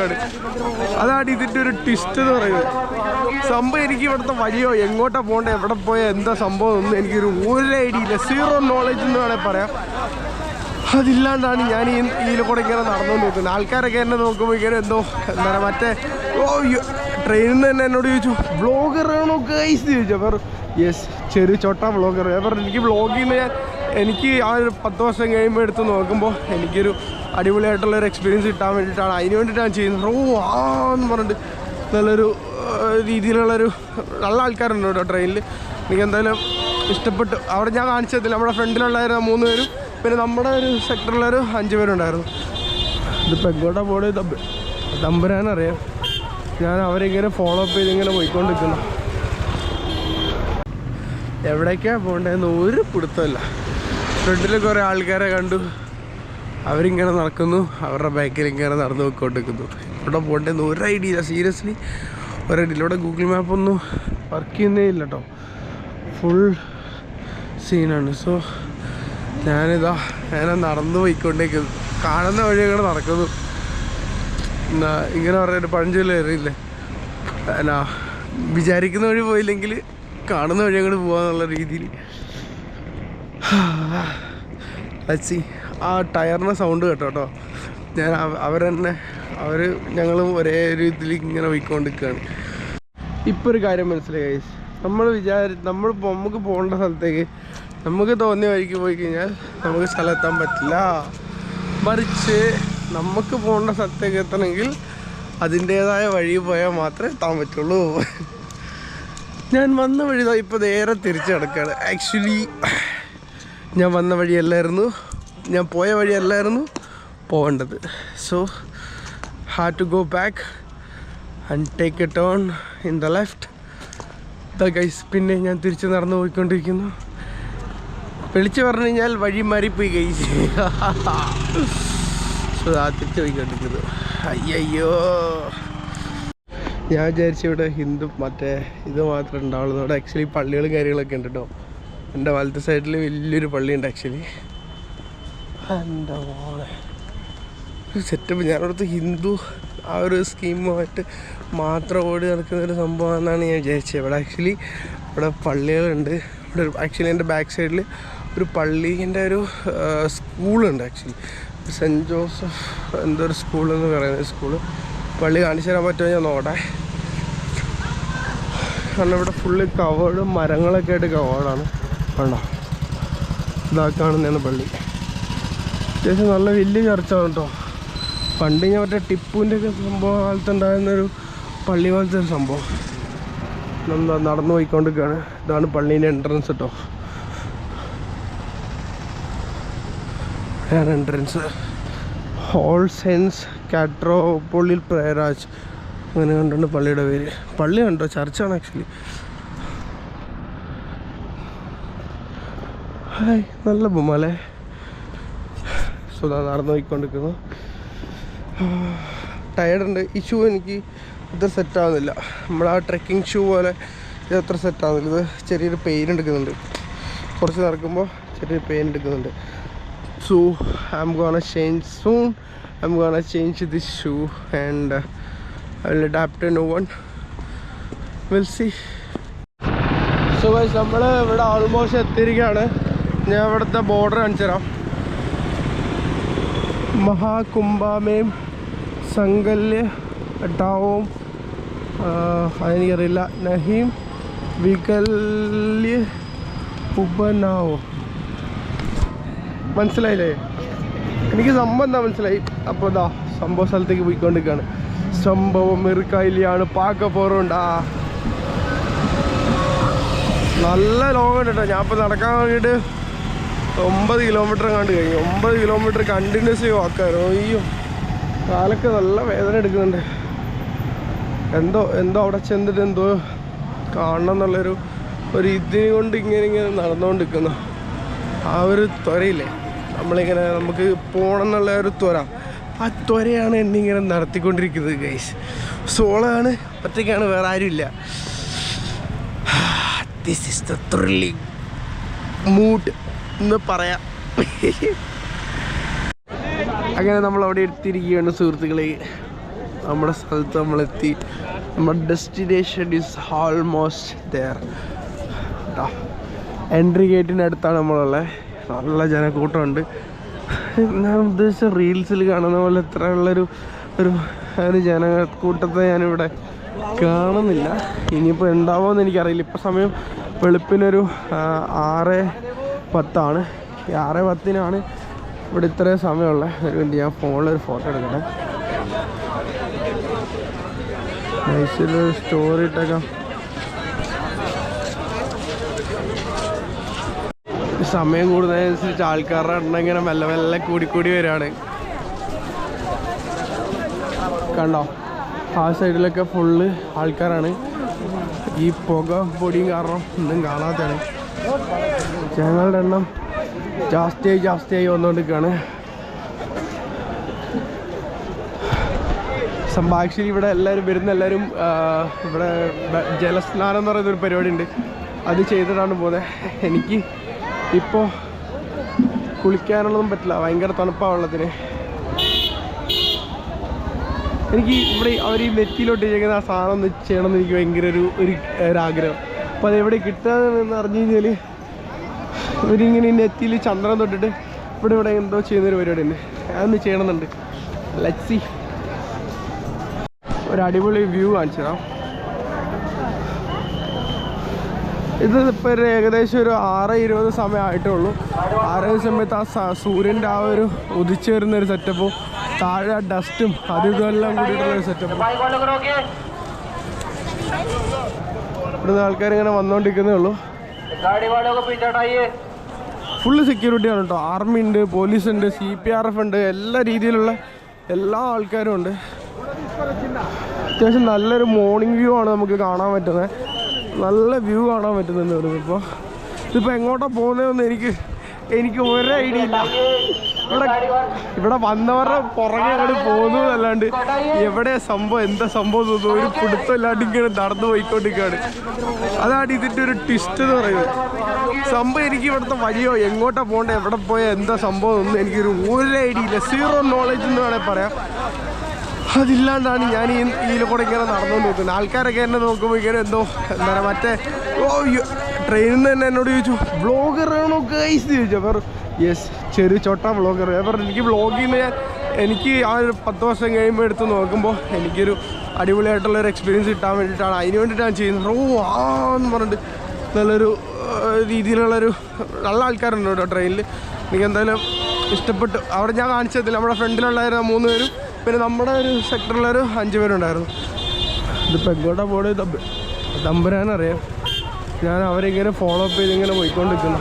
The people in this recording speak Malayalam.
അതാണ് ഇതിൻ്റെ ഒരു ട്വിസ്റ്റ് എന്ന് പറയുന്നത്. സംഭവം എനിക്ക് ഇവിടുത്തെ വഴിയോ എങ്ങോട്ടാ പോകേണ്ടത് എവിടെ പോയാൽ എന്താ സംഭവം ഒന്നും എനിക്കൊരു ഐഡിയ ഇല്ല. സീറോ നോളജ് എന്ന് വേണേൽ പറയാം. അതില്ലാണ്ടാണ് ഞാൻ ഇതിൽ കൂടെ ഇങ്ങനെ നടന്നുകൊണ്ട് നോക്കുന്നത്. ആൾക്കാരൊക്കെ എന്നെ നോക്കുമ്പോൾ ഇങ്ങനെ എന്തോ എന്താ പറയുക മറ്റേ ട്രെയിനിൽ നിന്ന് തന്നെ എന്നോട് ചോദിച്ചു വ്ളോഗറാണോ ഗൈസ് ചോദിച്ചു. അവർ യെസ് ചെറിയ ചോട്ട വ്ളോഗർ. അവർ എനിക്ക് വ്ളോഗിൽ നിന്ന് എനിക്ക് ആ ഒരു 10 വർഷം കഴിയുമ്പോൾ എടുത്ത് നോക്കുമ്പോൾ എനിക്കൊരു അടിപൊളിയായിട്ടുള്ളൊരു എക്സ്പീരിയൻസ് കിട്ടാൻ വേണ്ടിയിട്ടാണ് അതിന് വേണ്ടിയിട്ടാണ് ചെയ്യുന്നത്. എന്ന് പറഞ്ഞിട്ട് നല്ലൊരു രീതിയിലുള്ളൊരു നല്ല ആൾക്കാരുണ്ട് കേട്ടോ ട്രെയിനിൽ. എനിക്കെന്തായാലും ഇഷ്ടപ്പെട്ടു. അവിടെ ഞാൻ കാണിച്ചതില്ല നമ്മുടെ ഫ്രണ്ടിലുണ്ടായിരുന്ന 3 പേരും പിന്നെ നമ്മുടെ ഒരു സെക്ടറിലൊരു 5 പേരുണ്ടായിരുന്നു. ഇതിപ്പോൾ എങ്ങോട്ടാ പോകണത് തമ്പുരാനറിയാം. ഞാൻ അവരിങ്ങനെ ഫോളോ അപ്പ് ചെയ്ത് ഇങ്ങനെ പോയിക്കൊണ്ടിരിക്കുന്നു. എവിടേക്കാണ് പോകേണ്ടതെന്ന് ഒരു പിടുത്തമില്ല. ഫ്രണ്ടിൽ കുറേ ആൾക്കാരെ കണ്ടു, അവരിങ്ങനെ നടക്കുന്നു, അവരുടെ ബാക്കിൽ ഇങ്ങനെ നടന്നു പോയിക്കൊണ്ടിരിക്കുന്നു. ഇവിടെ പോകേണ്ടതെന്ന് ഒരു ഐഡിയ ഇല്ല. സീരിയസ്ലി ഒരു ഐഡിയ. ഇവിടെ ഗൂഗിൾ മാപ്പൊന്നും വർക്ക് ചെയ്യുന്നേ ഇല്ല കേട്ടോ. ഫുൾ സീനാണ്. സോ ഞാൻ നടന്നു പോയിക്കൊണ്ടേക്കുന്നു. കാണുന്ന വഴി അങ്ങനെ നടക്കുന്നു. ഇങ്ങനെ പറഞ്ഞൊരു പഴഞ്ചൊല്ല് അറിയില്ലേ, എന്നാ വിചാരിക്കുന്ന വഴി പോയില്ലെങ്കിൽ കാണുന്ന വഴി അങ്ങോട്ട് പോകാന്നുള്ള രീതിയിൽ. ലച്ചി ആ ടയറിൻ്റെ സൗണ്ട് കേട്ടോ. ഞാൻ ഞങ്ങളും ഒരേ ഒരു ഇതിൽ ഇങ്ങനെ പോയിക്കൊണ്ടിരിക്കുകയാണ്. ഇപ്പോൾ ഒരു കാര്യം മനസ്സിലായി. നമുക്ക് പോകേണ്ട സ്ഥലത്തേക്ക് നമുക്ക് തോന്നിയ വഴിക്ക് പോയി കഴിഞ്ഞാൽ നമുക്ക് സ്ഥലമെത്താൻ പറ്റില്ല. മറിച്ച് നമുക്ക് പോകേണ്ട സ്ഥലത്തേക്ക് എത്തണമെങ്കിൽ അതിൻ്റേതായ വഴി പോയാൽ മാത്രമേ എത്താൻ പറ്റുള്ളൂ. ഞാൻ വന്ന വഴി ഇപ്പോൾ നേരെ തിരിച്ച് കിടക്കുകയാണ്. ആക്ച്വലി ഞാൻ വന്ന വഴിയല്ലായിരുന്നു, ഞാൻ പോയ വഴിയല്ലായിരുന്നു പോകേണ്ടത്. So have to go back and take a turn in the left. Guys പിന്നെ ഞാൻ തിരിച്ച് നടന്നു പോയിക്കൊണ്ടിരിക്കുന്നു. വിളിച്ചു പറഞ്ഞു കഴിഞ്ഞാൽ വഴി മാറിപ്പോയി ഗൈസ്. സോ തിരിച്ച് പോയിക്കൊണ്ടിരിക്കുന്നു. അയ്യോ ഞാൻ വിചാരിച്ചു ഇവിടെ ഹിന്ദു മറ്റേ ഇത് മാത്രമേ ഉണ്ടാവുള്ളൂ. ഇവിടെ ആക്ച്വലി പള്ളികളും കാര്യങ്ങളൊക്കെ ഉണ്ട് കേട്ടോ. എൻ്റെ വലത്തെ സൈഡിൽ വലിയൊരു പള്ളിയുണ്ട് ആക്ച്വലി. എൻ്റെ മോളെ സെറ്റപ്പ്. ഞാനവിടുത്തെ ഹിന്ദു ആ ഒരു സ്കീമുമായിട്ട് മാത്രം ഓടി നടക്കുന്നൊരു സംഭവമാണെന്നാണ് ഞാൻ വിചാരിച്ചത്. ഇവിടെ പള്ളികളുണ്ട്. ഇവിടെ ആക്ച്വലി എൻ്റെ ബാക്ക് സൈഡിൽ ഒരു പള്ളീൻ്റെ ഒരു സ്കൂളുണ്ട്. ആക്ച്വലി സെൻറ്റ് ജോസഫ് എന്തൊരു സ്കൂളെന്ന് പറയുന്ന സ്കൂള്. പള്ളി കാണിച്ചു തരാൻ പറ്റുമോ ഞാൻ നോട്ടെ. കാരണം ഇവിടെ ഫുള്ള് കവേർഡും മരങ്ങളൊക്കെ ആയിട്ട് കവേർഡാണ്. വേണ്ടോ ഇതാ കാണുന്നതാണ് പള്ളി. അത്യാവശ്യം നല്ല വലിയ ചർച്ചാണ് കേട്ടോ. പണ്ട് ഞാൻ മറ്റേ ടിപ്പുവിൻ്റെ ഒക്കെ സംഭവ കാലത്തുണ്ടായിരുന്നൊരു പള്ളി പോലത്തെ ഒരു സംഭവം. നടന്നു പോയിക്കൊണ്ടിരിക്കുകയാണ്. ഇതാണ് പള്ളീൻ്റെ എൻട്രൻസ് കേട്ടോ. എൻട്രൻസ് ഓൾ സെയിൻസ് കാട്രോപോളിൽ പ്രയറാജ് അങ്ങനെ കണ്ടുണ്ട് പള്ളിയുടെ പേര്. പള്ളി കണ്ടോ, ചർച്ചാണ് ആക്ച്വലി. ഹായ് നല്ല ബൊമ്മല്ലേ. സോ നടന്നു പോയിക്കൊണ്ടിരിക്കുന്നു. ടയർഡുണ്ട്. ഈ ഷൂ എനിക്ക് ഇത്ര സെറ്റാകുന്നില്ല. നമ്മളാ ട്രെക്കിംഗ് ഷൂ പോലെ ഇത് അത്ര സെറ്റാകുന്നില്ല. ഇത് ചെറിയൊരു പെയിൻ എടുക്കുന്നുണ്ട്. കുറച്ച് നടക്കുമ്പോൾ ചെറിയൊരു പെയിൻ എടുക്കുന്നുണ്ട്. So I'm gonna change soon. I'm gonna change this shoe and I will adapt a new one. We'll see. So guys, നമ്മൾ ഇവിടെ ഓൾമോസ്റ്റ് എത്തിയിരിക്കുകയാണ്. ഞാൻ ഇവിടുത്തെ ബോർഡർ കാണിച്ചു തരാം. മഹാകുംഭമേം സംഗല്യ അട്ടാവും അതെനിക്കറിയില്ല. നഹീം വികല്യ ഉപനാവും. മനസ്സിലായില്ലേ? എനിക്ക് സംഭവം എന്താ മനസ്സിലായി. അപ്പോൾ ഇതാ സംഭവ സ്ഥലത്തേക്ക് പോയിക്കൊണ്ടിരിക്കുകയാണ്. സംഭവം മെറുക്കായില്ലാണ് പാക്ക പോറുണ്ടാ. നല്ല ലോങ് ഉണ്ട് കേട്ടോ. ഞാൻ ഇപ്പോൾ നടക്കാൻ വേണ്ടിയിട്ട് 9 കിലോമീറ്റർ കണ്ട് കഴിഞ്ഞു. 9 കിലോമീറ്റർ കണ്ടിന്യൂസ്ലി വാക്കായിരുന്നു. അയ്യോ കാലൊക്കെ നല്ല വേദന എടുക്കുന്നുണ്ട്. എന്തോ അവിടെ ചെന്നിട്ട് എന്തോ കാണണം എന്നുള്ളൊരു ഇതിനെ കൊണ്ട് ഇങ്ങനെ നടന്നുകൊണ്ടിരിക്കുന്നു. ആ ഒരു ത്വരയില്ലേ നമ്മളിങ്ങനെ നമുക്ക് പോകണം എന്നുള്ള ഒരു ത്വര, ആ ത്വരയാണ് എന്നെ ഇങ്ങനെ നടത്തിക്കൊണ്ടിരിക്കുന്നത് ഗൈസ്. സോളാണ്, ഒറ്റയ്ക്കാണ്, വേറെ ആരുമില്ല. This is the thrilling mood എന്ന് പറയാം. അങ്ങനെ നമ്മൾ അവിടെ എത്തിയിരിക്കുകയാണ് സുഹൃത്തുക്കളെ. നമ്മുടെ സ്ഥലത്ത് നമ്മളെത്തി. നമ്മുടെ destination is almost there. Entry ഗേറ്റിൻ്റെ അടുത്താണ് നമ്മളുള്ളത്. നല്ല ജനക്കൂട്ടമുണ്ട്. ഞാൻ ഉദ്ദേശിച്ച റീൽസിൽ കാണുന്ന പോലെ ഇത്രയുള്ളൊരു ഒരു ജനക്കൂട്ടത്തെ ഞാനിവിടെ കാണുന്നില്ല. ഇനിയിപ്പോൾ ഉണ്ടാവുമെന്ന് എനിക്കറിയില്ല. ഇപ്പോൾ സമയം വെളുപ്പിനൊരു 6:10 ഈ 6:10 ഇവിടെ ഇത്രയും സമയമുള്ളത്. ഒരു മിനിറ്റ്, ഞാൻ ഫോണിലൊരു ഫോട്ടോ എടുക്കട്ടെ. നൈസിലൊരു സ്റ്റോറി ഇട്ടേക്കാം. സമയം കൂടുന്നതിനനുസരിച്ച് ആൾക്കാരുടെ എണ്ണം ഇങ്ങനെ മെല്ലെ മെല്ലെ കൂടിക്കൂടി വരികയാണ്. കണ്ടോ, ആ സൈഡിലൊക്കെ ഫുള്ള് ആൾക്കാരാണ്. ഈ പുക പൊടിയും കാരണം ഒന്നും കാണാത്തതാണ്. ജനങ്ങളുടെ എണ്ണം ജാസ്തിയായി വന്നുകൊണ്ടിരിക്കുകയാണ്. ആക്ച്വലി ഇവിടെ എല്ലാവരും ഇവിടെ ജലസ്നാനം എന്ന് പറയുന്നൊരു പരിപാടി ഉണ്ട്. അത് ചെയ്തിട്ടാണ് പോകുന്നത്. എനിക്ക് ഇപ്പോൾ കുളിക്കാനുള്ളതും പറ്റില്ല, ഭയങ്കര തണുപ്പാണ് വെള്ളത്തിന്. എനിക്ക് ഇവിടെ അവർ ഈ നെറ്റിയിലോട്ട് ചെയ്യുന്ന ആ സാധനം ഒന്ന് ചെയ്യണമെന്ന് എനിക്ക് ഭയങ്കര ഒരാഗ്രഹം. അപ്പോൾ അതെവിടെ കിട്ടുകയെന്ന് അറിഞ്ഞു കഴിഞ്ഞാൽ ഇവരിങ്ങനെ നെറ്റിയിൽ ചന്ദ്രൻ തൊട്ടിട്ട് ഇവിടെ എന്തോ ചെയ്യുന്നൊരു പരിപാടി ഉണ്ട്. അതൊന്ന് ചെയ്യണമെന്നുണ്ട്. Let's see. ഒരു അടിപൊളി വ്യൂ കാണിച്ചു തരാം. ഇത് ഇപ്പോൾ ഏകദേശം ഒരു 6:20 സമയമായിട്ടേ ഉള്ളൂ. 6 സമയത്ത് ആ സൂര്യൻ്റെ ആ ഒരു ഉദിച്ചു വരുന്നൊരു സെറ്റപ്പും താഴെ ഡസ്റ്റും ഇതെല്ലാം കൂടിയിട്ടുള്ളൊരു സെറ്റപ്പും. ഇവിടുന്ന് ആൾക്കാരിങ്ങനെ വന്നുകൊണ്ടിരിക്കുന്നേ ഉള്ളൂ. ഫുള്ള് സെക്യൂരിറ്റിയാണ് കേട്ടോ. ആർമി ഉണ്ട്, പോലീസ് ഉണ്ട്, CPRF ഉണ്ട്, എല്ലാ രീതിയിലുള്ള എല്ലാ ആൾക്കാരും ഉണ്ട്. അത്യാവശ്യം നല്ലൊരു മോർണിംഗ് വ്യൂ ആണ് നമുക്ക് കാണാൻ പറ്റുന്നത്. നല്ല വ്യൂ കാണാൻ പറ്റുന്നുണ്ട് ഇവിടുന്ന്. ഇതിപ്പോൾ എങ്ങോട്ടാണ് പോകുന്നതെന്ന് എനിക്ക് ഒരു ഐഡിയ ഇല്ല. ഇവിടെ വന്നവരുടെ പുറകെ അങ്ങോട്ട് പോകുന്നു എന്നല്ലാണ്ട് എവിടെ സംഭവം എന്താ സംഭവം തോന്നുന്നു ഒരു പിടുത്തമില്ലാണ്ട് ഇങ്ങനെ നടന്നു പോയിക്കൊണ്ടിരിക്കുകയാണ്. അതാണ് ഇതിൻ്റെ ഒരു ട്വിസ്റ്റ് എന്ന് പറയുന്നത്. സംഭവം എനിക്ക് ഇവിടുത്തെ വഴിയോ എങ്ങോട്ടാണ് പോകേണ്ടത്, എവിടെ പോയാൽ എന്താ സംഭവം ഒന്നും എനിക്കൊരു ഐഡിയ ഇല്ല. സീറോ നോളജ് എന്ന് വേണമെങ്കിൽ പറയാം. അതില്ലാണ്ടാണ് ഞാൻ ഇതിൽ കൂടെ ഇങ്ങനെ നടന്നുകൊണ്ട് നിൽക്കുന്നത്. ആൾക്കാരൊക്കെ എന്നെ നോക്കുമ്പോൾ ഇങ്ങനെ എന്താ പറയുക, മറ്റേ ട്രെയിനിൽ നിന്ന് തന്നെ എന്നോട് ചോദിച്ചു വ്ളോഗറാണോ ഗൈസ് ചോദിച്ചു. അപ്പോൾ യെസ്, ചെറിയ ചോട്ട വ്ളോഗർ. അപ്പോൾ എനിക്ക് വ്ളോഗിൽ നിന്ന് എനിക്ക് ആ ഒരു 10 വർഷം കഴിയുമ്പോൾ എടുത്ത് നോക്കുമ്പോൾ എനിക്കൊരു അടിപൊളിയായിട്ടുള്ളൊരു എക്സ്പീരിയൻസ് കിട്ടാൻ വേണ്ടിയിട്ടാണ്, അതിന് വേണ്ടിയിട്ടാണ് ചെയ്യുന്നത്. എന്ന് പറഞ്ഞിട്ട് നല്ലൊരു രീതിയിലുള്ളൊരു നല്ല ആൾക്കാരുണ്ട് കേട്ടോ ട്രെയിനിൽ. എനിക്ക് എന്തായാലും ഇഷ്ടപ്പെട്ടു. അവിടെ ഞാൻ കാണിച്ചതിൽ നമ്മുടെ ഫ്രണ്ടിലുണ്ടായിരുന്ന 3 പേരും പിന്നെ നമ്മുടെ ഒരു സെക്ടറിലൊരു 5 പേരുണ്ടായിരുന്നു. ഇതിപ്പോൾ എങ്ങോട്ടാ പോണത് തമ്പുരാനറിയാം. ഞാൻ അവരിങ്ങനെ ഫോളോ അപ്പ് ചെയ്ത് ഇങ്ങനെ പോയിക്കൊണ്ടിരിക്കുന്നു.